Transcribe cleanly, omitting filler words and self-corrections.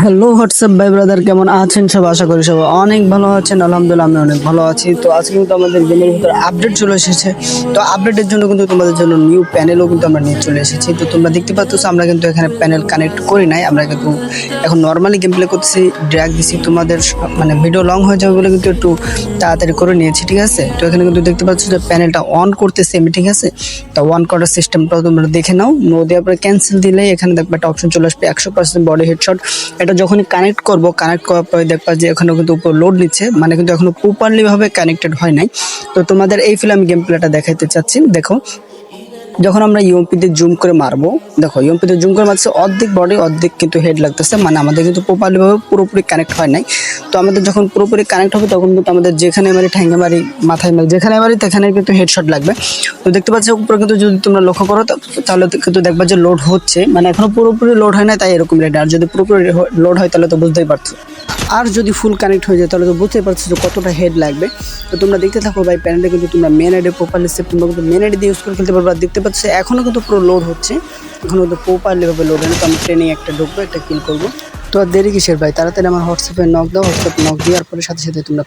Hello WhatsApp ভাই brother, কেমন আছেন সব? আশা করি সব অনেক ভালো আছেন। আলহামদুলিল্লাহ আমি অনেক ভালো আছি। তো আজকে কিন্তু আমাদের গেমের ভিতরে আপডেট চলে এসেছে। তো আপডেটের জন্য কিন্তু তোমাদের জন্য নিউ প্যানেলও কিন্তু আমরা নিয়ে চলে এসেছি। তো তোমরা দেখতে পাচ্ছ আমরা কিন্তু এখানে প্যানেল কানেক্ট করি নাই, আমরা কিন্তু এখন নর্মালি গেম প্লে করতেছি, ড্র্যাগ দিছি। তোমাদের মানে ভিডিও লং হয়ে যাবে বলে কিন্তু একটু তাড়াতাড়ি করে নিয়েছি, ঠিক আছে? তো এখানে কিন্তু দেখতে পাচ্ছ যে প্যানেলটা অন করতেছি আমি, ঠিক আছে? তো অন করার সিস্টেমটাও তোমরা দেখে নাও। নো দেওয়ার পরে ক্যান্সেল দিলে এখানে দেখবে একটা অপশন চলে আসবে 100% বডি হেডশট। এটা যখনই কানেক্ট করব, কানেক্ট করার পরে দেখবা যে এখানে কিন্তু উপর লোড নিচ্ছে, মানে কিন্তু এখনো প্রপারলি ভাবে কানেক্টেড হয় নাই। তো তোমাদের এই ফিল্ম আমি গেম প্লেটা দেখাইতে চাচ্ছি। দেখো, যখন আমরা ইউএমপিতে জুম করে মারবো, দেখো ইউএমপিতে জুম করে মারছে অর্ধেক বডি অর্ধেক কিন্তু হেড লাগতেছে, মানে আমাদের কিন্তু প্রপারলি ভাবে পুরোপুরি কানেক্ট হয় নাই। তো আমাদের যখন পুরোপুরি কানেক্ট হবে তখন কিন্তু আমাদের যেখানে মারি, ঠ্যাঙ্গে মারি, মাথায় মারি, যেখানে মারি সেখানে কিন্তু হেডশট লাগবে। তো দেখতে পাচ্ছ উপরে কিন্তু যদি তোমরা লক্ষ্য করো তাহলে তো কিন্তু দেখবা যে লোড হচ্ছে, মানে এখনো পুরোপুরি লোড হয় না, তাই এরকম রেড। আর যদি পুরোপুরি লোড হয় তাহলে তো বুঝতেই পারছো। আর যদি ফুল কানেক্ট হয়ে যায় তাহলে তো বুঝতেই পারছো যে কতটা হেড লাগবে। তো তোমরা দেখতে থাকো ভাই, প্যানেলটা কিন্তু তোমরা মেন আইডি প্রপারলি সেভ, তোমরা কিন্তু মেন আইডি দিয়ে ইউজ করে খেলতে পারবে। আর দেখতে পাচ্ছ এখনো কিন্তু পুরো লোড হচ্ছে, এখনো কিন্তু প্রপারলি ভাবে লোড হয় না। তো আমি ট্রেনিং একটা ঢুকবো, একটা কিল করবো। তো আর দেরি কিসের ভাই, তাড়াতাড়ি আমার হোয়াটসঅ্যাপে নক দাও। হোয়াটসঅ্যাপে নক দেওয়ার পরে সাথে সাথে তোমরা